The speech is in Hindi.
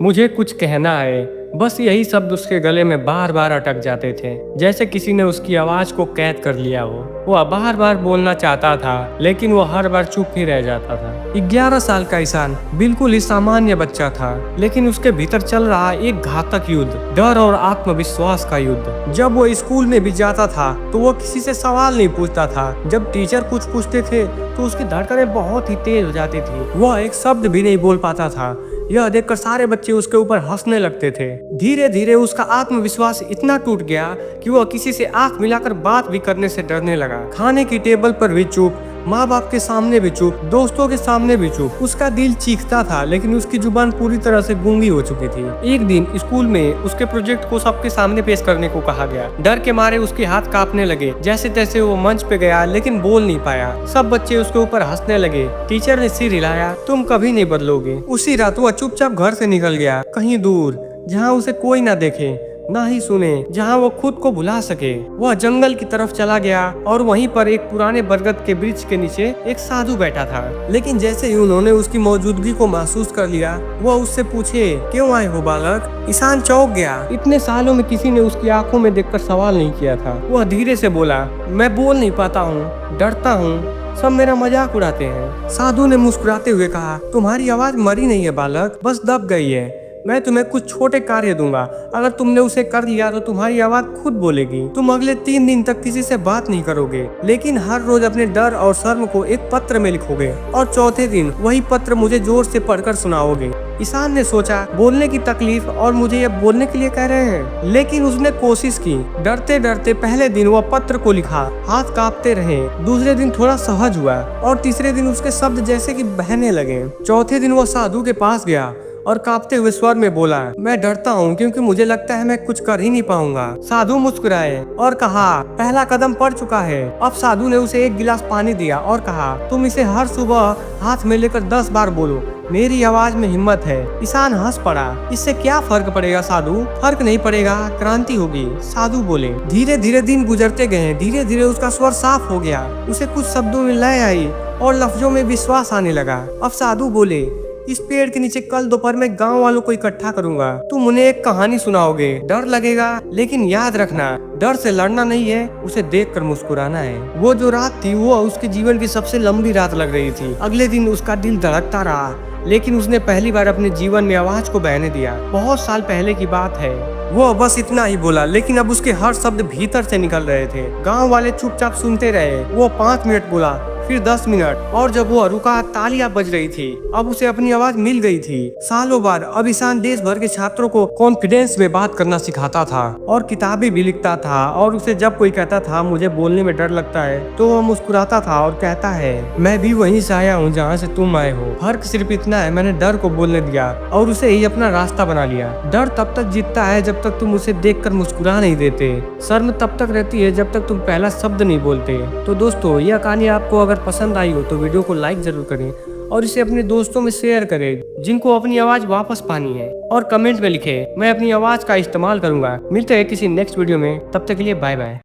मुझे कुछ कहना है, बस यही शब्द उसके गले में बार बार अटक जाते थे, जैसे किसी ने उसकी आवाज को कैद कर लिया हो। वो बार बार बोलना चाहता था, लेकिन वो हर बार चुप ही रह जाता था। 11 साल का ईशान बिल्कुल ही सामान्य बच्चा था, लेकिन उसके भीतर चल रहा एक घातक युद्ध, डर और आत्मविश्वास का युद्ध। जब वो स्कूल में भी जाता था तो वो किसी से सवाल नहीं पूछता था। जब टीचर कुछ पूछते थे तो उसकी धड़कनें बहुत ही तेज हो जाती थी। वह एक शब्द भी नहीं बोल पाता था। यह देखकर सारे बच्चे उसके ऊपर हंसने लगते थे। धीरे धीरे उसका आत्मविश्वास इतना टूट गया कि वह किसी से आंख मिलाकर बात भी करने से डरने लगा। खाने की टेबल पर भी चुप, माँ बाप के सामने भी चुप, दोस्तों के सामने भी चुप। उसका दिल चीखता था, लेकिन उसकी जुबान पूरी तरह से गूंगी हो चुकी थी। एक दिन स्कूल में उसके प्रोजेक्ट को सबके सामने पेश करने को कहा गया। डर के मारे उसके हाथ कांपने लगे। जैसे तैसे वो मंच पे गया, लेकिन बोल नहीं पाया। सब बच्चे उसके ऊपर हंसने लगे। टीचर ने सिर हिलाया, तुम कभी नहीं बदलोगे। उसी रात वह चुपचाप घर से निकल गया, कहीं दूर, जहाँ उसे कोई ना देखे, ना ही सुने, जहाँ वो खुद को भुला सके। वह जंगल की तरफ चला गया और वहीं पर एक पुराने बरगद के वृक्ष के नीचे एक साधु बैठा था। लेकिन जैसे ही उन्होंने उसकी मौजूदगी को महसूस कर लिया, वह उससे पूछे, क्यों आए हो बालक? ईशान चौंक गया। इतने सालों में किसी ने उसकी आंखों में देखकर सवाल नहीं किया था। वह धीरे से बोला, मैं बोल नहीं पाता हूँ, डरता हूँ, सब मेरा मजाक उड़ाते हैं। साधु ने मुस्कुराते हुए कहा, तुम्हारी आवाज मरी नहीं है बालक, बस दब गई है। मैं तुम्हें कुछ छोटे कार्य दूंगा, अगर तुमने उसे कर लिया तो तुम्हारी आवाज खुद बोलेगी। तुम अगले 3 दिन तक किसी से बात नहीं करोगे, लेकिन हर रोज अपने डर और शर्म को एक पत्र में लिखोगे, और चौथे दिन वही पत्र मुझे जोर से पढ़कर सुनाओगे। ईशान ने सोचा, बोलने की तकलीफ और मुझे ये बोलने के लिए कह रहे हैं, लेकिन उसने कोशिश की। डरते डरते पहले दिन वह पत्र को लिखा, हाथ कांपते रहे। दूसरे दिन थोड़ा सहज हुआ और तीसरे दिन उसके शब्द जैसे कि बहने लगे। चौथे दिन वह साधु के पास गया और कांपते हुए स्वर में बोला, मैं डरता हूँ क्योंकि मुझे लगता है मैं कुछ कर ही नहीं पाऊंगा। साधु मुस्कुराए और कहा, पहला कदम पड़ चुका है। अब साधु ने उसे एक गिलास पानी दिया और कहा, तुम इसे हर सुबह हाथ में लेकर 10 बार बोलो, मेरी आवाज में हिम्मत है। ईशान हंस पड़ा, इससे क्या फर्क पड़ेगा साधु? फर्क नहीं पड़ेगा, क्रांति होगी, साधु बोले। धीरे धीरे दिन गुजरते गए। धीरे धीरे उसका स्वर साफ हो गया। उसे कुछ शब्दों में लय आई और लफ्जों में विश्वास आने लगा। अब साधु बोले, इस पेड़ के नीचे कल दोपहर में गांव वालों को इकट्ठा करूंगा। तुम उन्हें एक कहानी सुनाओगे। डर लगेगा, लेकिन याद रखना, डर से लड़ना नहीं है, उसे देखकर मुस्कुराना है। वो जो रात थी वो उसके जीवन की सबसे लंबी रात लग रही थी। अगले दिन उसका दिल धड़कता रहा, लेकिन उसने पहली बार अपने जीवन में आवाज को बहने दिया। बहुत साल पहले की बात है। वो बस इतना ही बोला, लेकिन अब उसके हर शब्द भीतर से निकल रहे थे। गांव वाले चुपचाप सुनते रहे। वो 5 मिनट बोला, फिर 10 मिनट, और जब वो रुका तालियां बज रही थी। अब उसे अपनी आवाज मिल गई थी। सालों बाद अब ईशान देश भर के छात्रों को कॉन्फिडेंस में बात करना सिखाता था और किताबें भी लिखता था। और उसे जब कोई कहता था मुझे बोलने में डर लगता है, तो वो मुस्कुराता था और कहता है, मैं भी वहीं से आया हूँ जहाँ से तुम आए हो। फर्क सिर्फ इतना है, मैंने डर को बोलने दिया और उसे ही अपना रास्ता बना लिया। डर तब तक जीतता है जब तक तुम उसे देखकर मुस्कुरा नहीं देते। शर्म तब तक रहती है जब तक तुम पहला शब्द नहीं बोलते। तो दोस्तों, यह कहानी आपको अगर पसंद आई हो तो वीडियो को लाइक जरूर करें और इसे अपने दोस्तों में शेयर करें जिनको अपनी आवाज वापस पानी है, और कमेंट में लिखें, मैं अपनी आवाज का इस्तेमाल करूंगा। मिलते हैं किसी नेक्स्ट वीडियो में, तब तक के लिए बाय बाय।